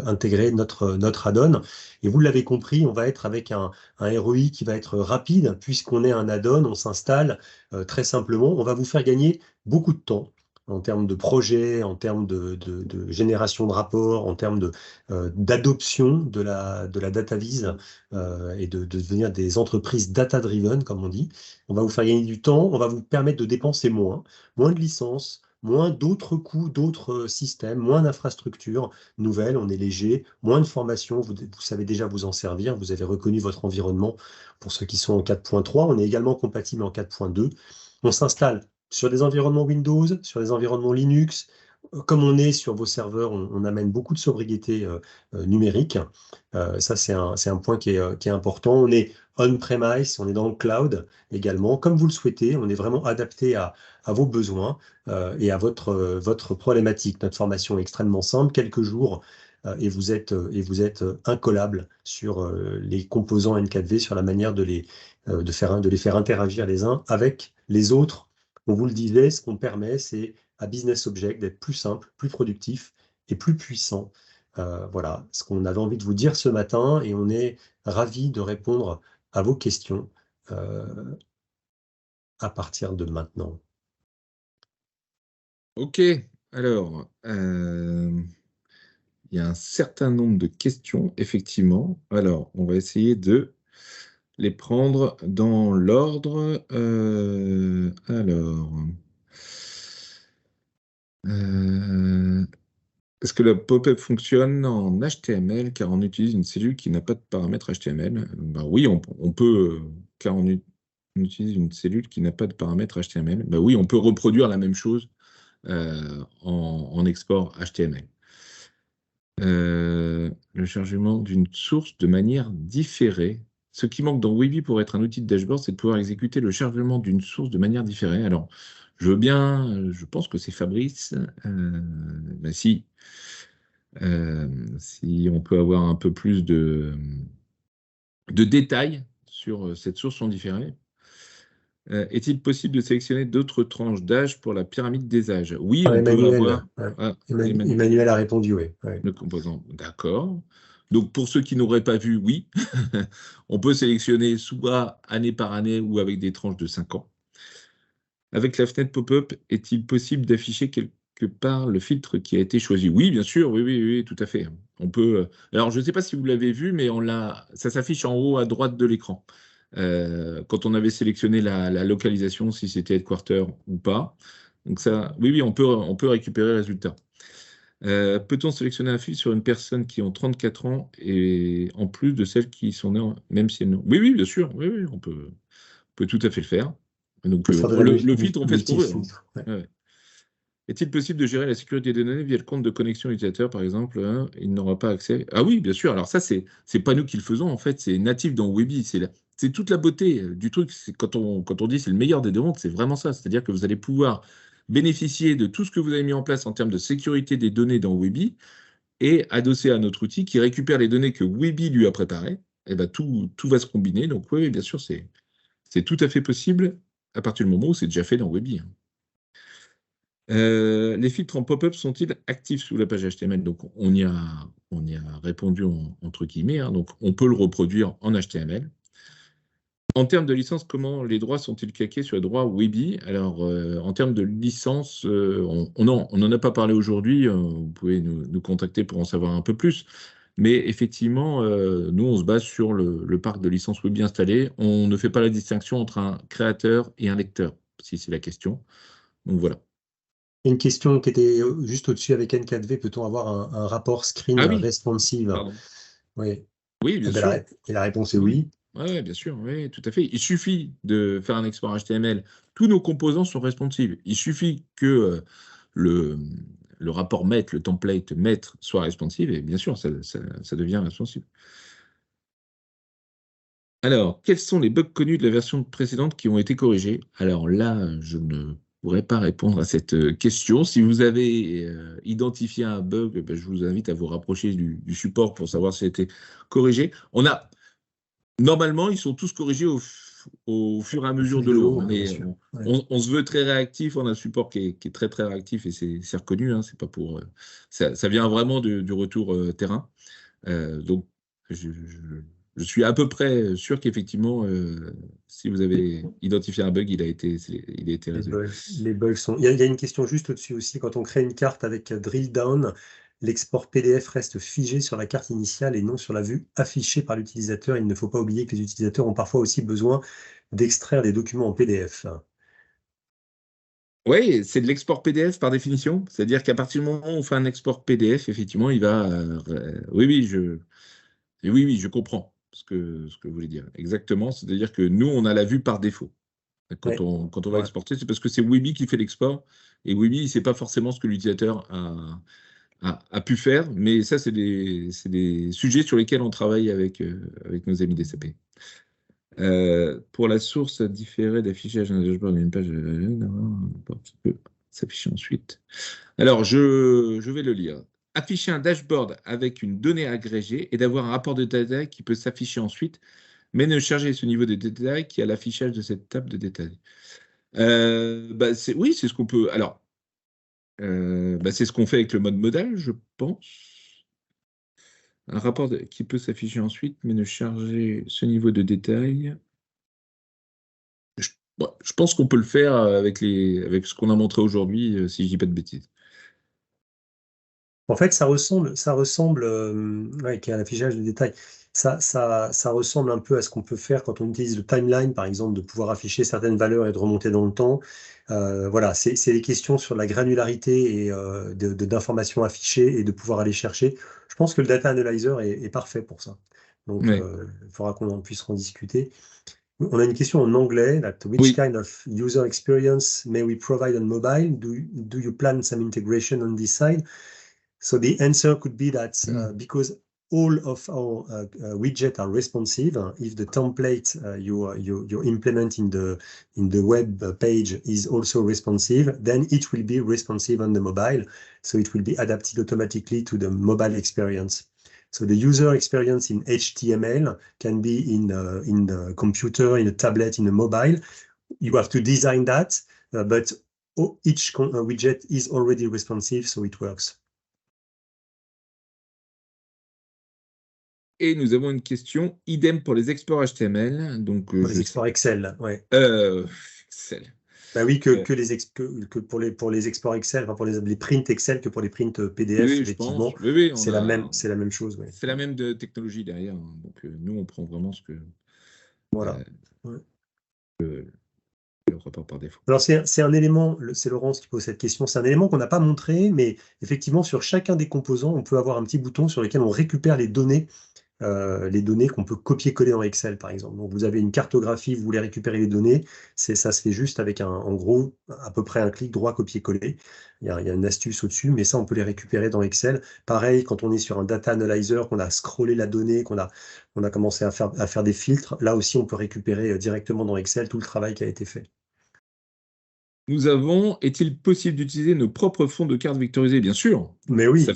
intégrer notre add-on. Et vous l'avez compris, on va être avec un ROI qui va être rapide, puisqu'on est un add-on, on s'installe très simplement. On va vous faire gagner beaucoup de temps en termes de projet, en termes de génération de rapports, en termes d'adoption de la data vise et de devenir des entreprises data-driven, comme on dit. On va vous faire gagner du temps, on va vous permettre de dépenser moins de licences, moins d'autres coûts, d'autres systèmes, moins d'infrastructures nouvelles, on est léger, moins de formation, vous savez déjà vous en servir, vous avez reconnu votre environnement pour ceux qui sont en 4.3, on est également compatible en 4.2. On s'installe sur des environnements Windows, sur des environnements Linux. Comme on est sur vos serveurs, on amène beaucoup de sobriété numérique. Ça, c'est un point qui est important. On est on-premise, on est dans le cloud également, comme vous le souhaitez. On est vraiment adapté à vos besoins et à votre problématique. Notre formation est extrêmement simple, quelques jours, et vous êtes incollable sur les composants N4V, sur la manière de les faire interagir les uns avec les autres. On vous le disait, ce qu'on permet, c'est à Business Object d'être plus simple, plus productif et plus puissant. Voilà ce qu'on avait envie de vous dire ce matin et on est ravi de répondre à vos questions à partir de maintenant. OK. Alors, il y a un certain nombre de questions, effectivement. Alors, on va essayer de les prendre dans l'ordre. Alors, Est-ce que la pop-up fonctionne en HTML car on utilise une cellule qui n'a pas de paramètres HTML? Ben oui, on peut, car on utilise une cellule qui n'a pas de paramètres HTML. Ben oui, on peut reproduire la même chose en export HTML. Le chargement d'une source de manière différée. Ce qui manque dans Weebly pour être un outil de dashboard, c'est de pouvoir exécuter le chargement d'une source de manière différée. Alors, je veux bien, je pense que c'est Fabrice. Ben si on peut avoir un peu plus de détails sur cette source en différé. Est-il possible de sélectionner d'autres tranches d'âge pour la pyramide des âges? Oui, on peut avoir. Emmanuel, ouais. Ah, Emmanuel a répondu, oui. Ouais. le composant, d'accord. Donc, pour ceux qui n'auraient pas vu, oui, on peut sélectionner soit année par année ou avec des tranches de 5 ans. Avec la fenêtre pop-up, est-il possible d'afficher quelque part le filtre qui a été choisi? Oui, bien sûr, oui, oui, oui, tout à fait. On peut. Alors, je ne sais pas si vous l'avez vu, mais ça s'affiche en haut à droite de l'écran. Quand on avait sélectionné la localisation, si c'était headquarter ou pas. Donc ça, oui, oui, on peut récupérer le résultat. Peut-on sélectionner un fil sur une personne qui a 34 ans et en plus de celles qui sont nées, même si elles n'ont... Oui, oui, bien sûr, oui, oui, on peut tout à fait le faire. On Donc, peut faire de la le filtre, on fait ce qu'on veut, hein. multi-filtre. Ouais. Ouais, ouais. Est-il possible de gérer la sécurité des données via le compte de connexion utilisateur, par exemple, hein, il n'aura pas accès. Ah oui, bien sûr. Alors ça, c'est pas nous qui le faisons, en fait, c'est natif dans Weebly. C'est toute la beauté du truc. Quand on dit c'est le meilleur des deux mondes, c'est vraiment ça. C'est-à-dire que vous allez pouvoir bénéficier de tout ce que vous avez mis en place en termes de sécurité des données dans Weebly et adossé à notre outil qui récupère les données que Weebly lui a préparées. Et ben tout va se combiner. Donc oui, bien sûr, c'est tout à fait possible à partir du moment où c'est déjà fait dans Weebly, hein. Les filtres en pop-up sont-ils actifs sous la page HTML? Donc, on y a répondu entre guillemets, hein. Donc, on peut le reproduire en HTML. En termes de licence, comment les droits sont-ils calqués sur les droits Weebly? Alors, en termes de licence, on n'en a pas parlé aujourd'hui. Vous pouvez nous contacter pour en savoir un peu plus. Mais effectivement, nous, on se base sur le parc de licences Weebly installé. On ne fait pas la distinction entre un créateur et un lecteur, si c'est la question. Donc, voilà. Une question qui était juste au-dessus avec N4V, peut-on avoir un rapport screen Ah oui, responsive? pardon. Oui. Oui, Eh bien ben, sûr. et la réponse est Oui, oui. ouais, bien sûr, oui, tout à fait. Il suffit de faire un export HTML. Tous nos composants sont responsives. Il suffit que le, le rapport maître, le template maître soit responsive, et bien sûr, ça devient responsive. Alors, quels sont les bugs connus de la version précédente qui ont été corrigés? Alors là, je ne pourrais pas répondre à cette question. Si vous avez identifié un bug, ben, je vous invite à vous rapprocher du support pour savoir si ça a été corrigé. Normalement, ils sont tous corrigés au fur et à Au mesure fil de de l'eau, l'eau, hein, bien mais sûr. Ouais. on se veut très réactif. On a un support qui est très très réactif et c'est reconnu, hein, c'est pas pour ça vient vraiment du retour terrain. Donc je suis à peu près sûr qu'effectivement, si vous avez identifié un bug, il a été résolu. Les bugs sont. Il y a une question juste au-dessus aussi. Quand on crée une carte avec drill down, l'export PDF reste figé sur la carte initiale et non sur la vue affichée par l'utilisateur. Il ne faut pas oublier que les utilisateurs ont parfois aussi besoin d'extraire des documents en PDF. Oui, c'est de l'export PDF par définition. C'est-à-dire qu'à partir du moment où on fait un export PDF, effectivement, il va. Oui, oui, oui, oui, je comprends ce que vous voulez dire. Exactement. C'est-à-dire que nous, on a la vue par défaut. Quand Ouais. on va Ouais. exporter, c'est parce que c'est Weebly qui fait l'export. Et Weebly, il ne sait pas forcément ce que l'utilisateur a pu faire. Mais ça, c'est des sujets sur lesquels on travaille avec nos amis DCP. Pour la source différée d'affichage d'un dashboard d'une page, qui peut s'afficher ensuite. Alors, je vais le lire. Afficher un dashboard avec une donnée agrégée et d'avoir un rapport de détail qui peut s'afficher ensuite, mais ne charger ce niveau de détail qui a l'affichage de cette table de détail. Oui, c'est ce qu'on peut. Alors, c'est ce qu'on fait avec le mode modal, je pense. Un rapport qui peut s'afficher ensuite, mais ne charger ce niveau de détail. Je pense qu'on peut le faire avec ce qu'on a montré aujourd'hui, si je dis pas de bêtises. En fait, ça ressemble ouais, à l'affichage de détails. Ça ressemble un peu à ce qu'on peut faire quand on utilise le timeline, par exemple, de pouvoir afficher certaines valeurs et de remonter dans le temps. Voilà, c'est des questions sur la granularité et d'informations affichées et de pouvoir aller chercher. Je pense que le data analyzer est parfait pour ça. Donc, Ouais. il faudra qu'on puisse en discuter. On a une question en anglais. Which Oui. kind of user experience may we provide on mobile? Do you plan some integration on this side? So the answer could be that because all of our widgets are responsive, if the template you implement in the web page is also responsive, then it will be responsive on the mobile. So it will be adapted automatically to the mobile experience. So the user experience in HTML can be in the computer, in a tablet, in a mobile. You have to design that, but each widget is already responsive, so it works. Et nous avons une question, idem pour les exports HTML. Donc, Pour les exports Excel, ouais. Excel. Bah oui, que pour les exports Excel, enfin pour les prints Excel que pour les prints PDF, Oui, je pense. effectivement, Oui, c'est la même chose. Ouais. c'est la même technologie derrière. Donc, nous, on prend vraiment ce que Voilà. Ouais. le rapport par défaut. Alors c'est un élément, c'est Laurence qui pose cette question, c'est un élément qu'on n'a pas montré, mais effectivement sur chacun des composants, on peut avoir un petit bouton sur lequel on récupère les données qu'on peut copier-coller dans Excel, par exemple. Donc, vous avez une cartographie, vous voulez récupérer les données, ça se fait juste avec en gros, à peu près un clic droit copier-coller. Il y a une astuce au-dessus, mais ça, on peut les récupérer dans Excel. Pareil, quand on est sur un data analyzer, qu'on a scrollé la donnée, on a commencé à faire des filtres, là aussi, on peut récupérer directement dans Excel tout le travail qui a été fait. Nous avons, est-il possible d'utiliser nos propres fonds de cartes vectorisés? Bien sûr. Mais oui. Ça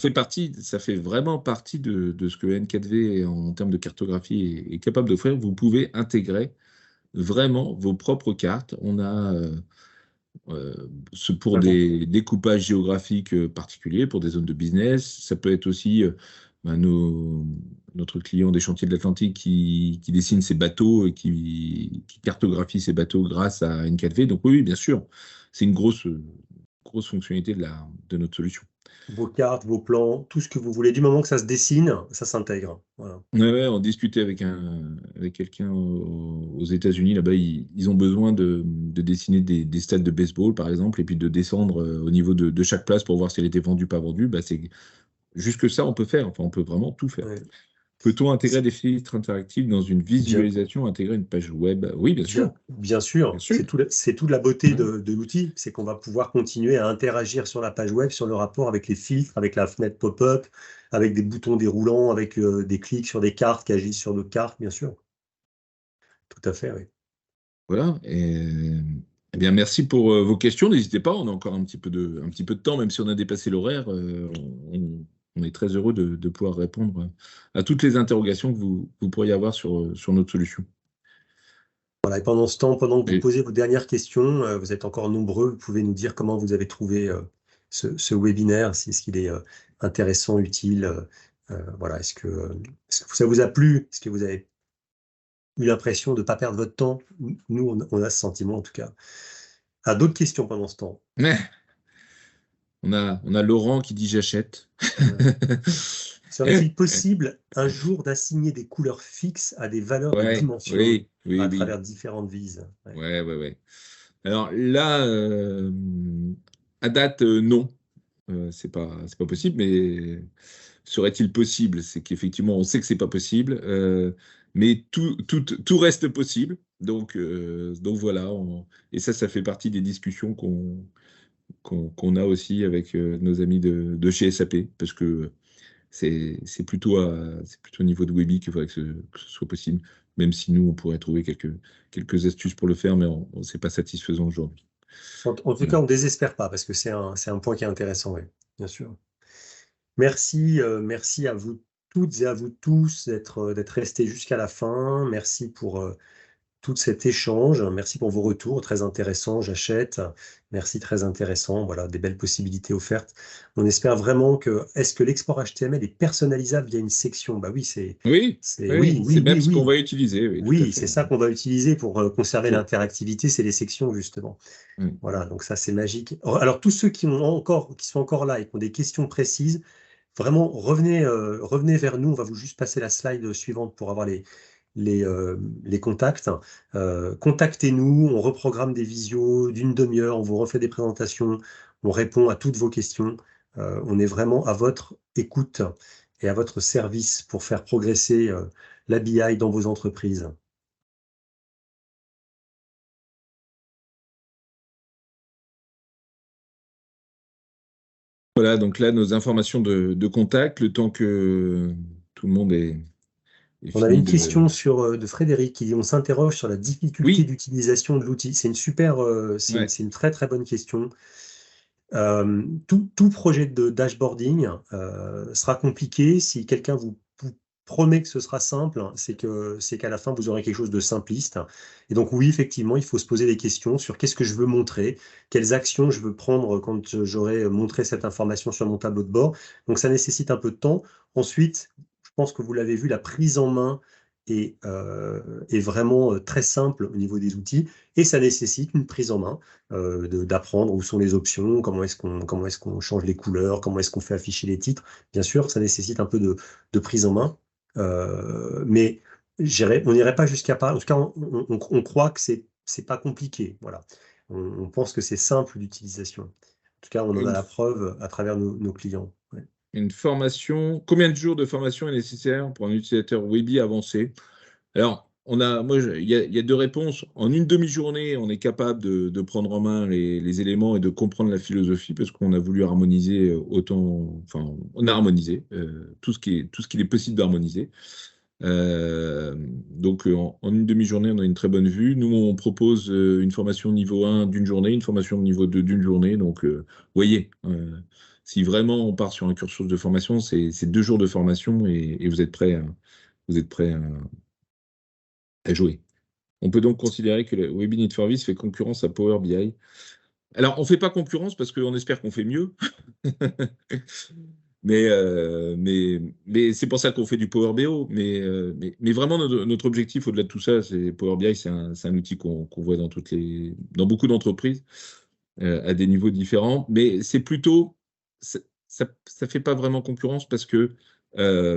fait vraiment partie de ce que N4V en termes de cartographie est capable d'offrir. Vous pouvez intégrer vraiment vos propres cartes. On a pour des découpages géographiques particuliers, pour des zones de business. Ça peut être aussi notre client des chantiers de l'Atlantique qui dessine ses bateaux et qui cartographie ses bateaux grâce à N4V. Donc oui, bien sûr, c'est une grosse fonctionnalité de notre solution. Vos cartes, vos plans, tout ce que vous voulez. Du moment que ça se dessine, ça s'intègre. Voilà. Ouais, on discutait avec quelqu'un aux États-Unis. Là-bas, ils ont besoin de dessiner des stades de baseball, par exemple, et puis de descendre au niveau de chaque place pour voir si elle était vendue, pas vendue. Bah, c'est juste ça, on peut faire. Enfin, on peut vraiment tout faire. Ouais. Peut-on intégrer des filtres interactifs dans une visualisation, intégrer une page web? Oui, bien sûr. Bien sûr. Bien sûr. C'est toute la beauté de l'outil, c'est qu'on va pouvoir continuer à interagir sur la page web, sur le rapport avec les filtres, avec la fenêtre pop-up, avec des boutons déroulants, avec des clics sur des cartes qui agissent sur d'autres cartes, bien sûr. Tout à fait, oui. Voilà. Eh bien, merci pour vos questions. N'hésitez pas, on a encore un petit peu de temps, même si on a dépassé l'horaire. On est très heureux de pouvoir répondre à toutes les interrogations que vous pourriez avoir sur notre solution. Voilà, et pendant ce temps, pendant que vous posez vos dernières questions, vous êtes encore nombreux, vous pouvez nous dire comment vous avez trouvé ce webinaire, si est-ce qu'il est intéressant, utile. Voilà, est-ce que ça vous a plu? Est-ce que vous avez eu l'impression de ne pas perdre votre temps? Nous, on a ce sentiment en tout cas. Ah, d'autres questions pendant ce temps? Mais on a Laurent qui dit j'achète. Serait-il possible un jour d'assigner des couleurs fixes à des valeurs de dimension à travers différentes vises? Ouais. Alors là, à date, non. C'est pas possible, mais serait-il possible? C'est qu'effectivement, on sait que c'est pas possible, mais tout reste possible. Donc voilà. Et ça fait partie des discussions qu'on a aussi avec nos amis de chez SAP, parce que c'est plutôt au niveau de Webi qu'il faudrait que ce soit possible, même si nous, on pourrait trouver quelques astuces pour le faire, mais c'est pas satisfaisant aujourd'hui. En tout cas, on ne désespère pas, parce que c'est un point qui est intéressant, oui, bien sûr. Merci à vous toutes et à vous tous d'être restés jusqu'à la fin. Merci pour tout cet échange. Merci pour vos retours, très intéressants. J'achète. Merci, très intéressant. Voilà, des belles possibilités offertes. On espère vraiment est-ce que l'export HTML est personnalisable via une section? Bah oui, oui, c'est même ce qu'on va utiliser. Oui, c'est ça qu'on va utiliser pour conserver l'interactivité, c'est les sections, justement. Voilà, donc ça, c'est magique. Alors, tous ceux qui sont encore là et qui ont des questions précises, vraiment, revenez vers nous. On va vous juste passer la slide suivante pour avoir les contacts. Contactez-nous, on reprogramme des visios d'une demi-heure, on vous refait des présentations, on répond à toutes vos questions. On est vraiment à votre écoute et à votre service pour faire progresser l'ABI dans vos entreprises. Voilà, donc là, nos informations de contact, le temps que tout le monde ait On avait fini une de... question de Frédéric qui dit on s'interroge sur la difficulté Oui, d'utilisation de l'outil. C'est une super, ouais. c'est une très très bonne question. Tout projet de dashboarding sera compliqué. Si quelqu'un vous promet que ce sera simple, c'est qu'à la fin, vous aurez quelque chose de simpliste. Et donc oui, effectivement, il faut se poser des questions sur qu'est-ce que je veux montrer, quelles actions je veux prendre quand j'aurai montré cette information sur mon tableau de bord. Donc ça nécessite un peu de temps. Ensuite, je pense que vous l'avez vu, la prise en main est vraiment très simple au niveau des outils et ça nécessite une prise en main d'apprendre où sont les options, comment est-ce qu'on change les couleurs, comment est-ce qu'on fait afficher les titres. Bien sûr, ça nécessite un peu de prise en main, mais on n'irait pas jusqu'à pas. En tout cas, on croit que c'est pas compliqué. Voilà, on pense que c'est simple d'utilisation. En tout cas, on en a Une, la preuve à travers nos clients. Ouais. une formation, combien de jours de formation est nécessaire pour un utilisateur Webi avancé? Alors, il y a deux réponses. En une demi-journée, on est capable de prendre en main les éléments et de comprendre la philosophie parce qu'on a voulu harmoniser autant, enfin, on a harmonisé tout ce qu'il est possible d'harmoniser. Donc, en une demi-journée, on a une très bonne vue. Nous, on propose une formation niveau 1 d'une journée, une formation niveau 2 d'une journée. Donc, voyez, si vraiment on part sur un cursus de formation, c'est 2 jours de formation et vous êtes prêt à jouer. On peut donc considérer que le Webi Need for This fait concurrence à Power BI. Alors, on ne fait pas concurrence parce qu'on espère qu'on fait mieux. Mais c'est pour ça qu'on fait du Power BO. Mais vraiment, notre objectif au-delà de tout ça, c'est Power BI, c'est un outil qu'on voit dans beaucoup d'entreprises à des niveaux différents. Mais c'est plutôt, ça fait pas vraiment concurrence parce que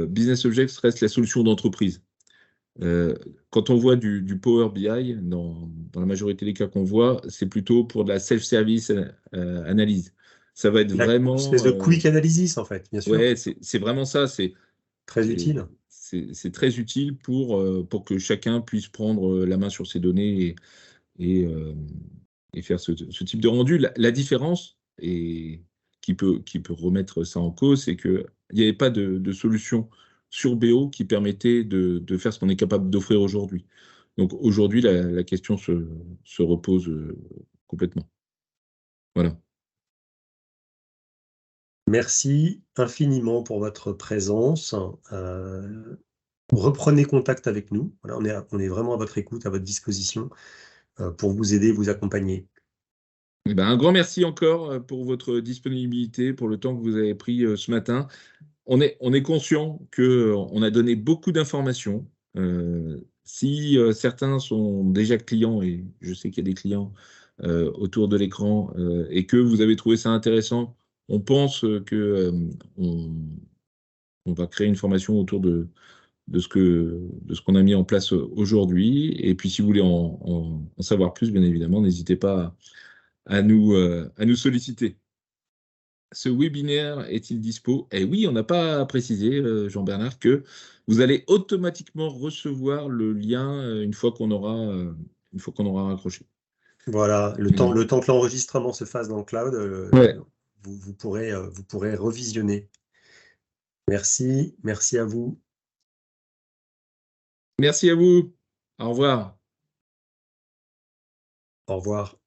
Business Objects reste la solution d'entreprise. Euh, Quand on voit du Power BI, dans la majorité des cas qu'on voit, c'est plutôt pour de la self-service analyse. Ça va être La espèce vraiment, de quick analysis, en fait, bien sûr, ouais, c'est vraiment ça. très C'est, utile. c'est très utile pour que chacun puisse prendre la main sur ses données et, euh, et faire ce type de rendu. La différence, et qui peut remettre ça en cause, c'est qu'il n'y avait pas de solution sur BO qui permettait de faire ce qu'on est capable d'offrir aujourd'hui. Donc aujourd'hui, la question se repose complètement. Voilà. Merci infiniment pour votre présence. Reprenez contact avec nous. Voilà, on est vraiment à votre écoute, à votre disposition pour vous aider, vous accompagner. Eh ben, un grand merci encore pour votre disponibilité, pour le temps que vous avez pris ce matin. On est conscient qu'on a donné beaucoup d'informations. Si certains sont déjà clients, et je sais qu'il y a des clients autour de l'écran, et que vous avez trouvé ça intéressant, on pense on va créer une formation autour de ce qu'on a mis en place aujourd'hui. Et puis, si vous voulez en savoir plus, bien évidemment, n'hésitez pas à nous solliciter. Ce webinaire est-il dispo? Eh oui, on n'a pas précisé, Jean-Bernard, que vous allez automatiquement recevoir le lien une fois qu'on aura raccroché. Voilà, Voilà. le temps que l'enregistrement se fasse dans le cloud, Ouais. vous pourrez revisionner. Merci, merci à vous. Merci à vous. Au revoir. Au revoir.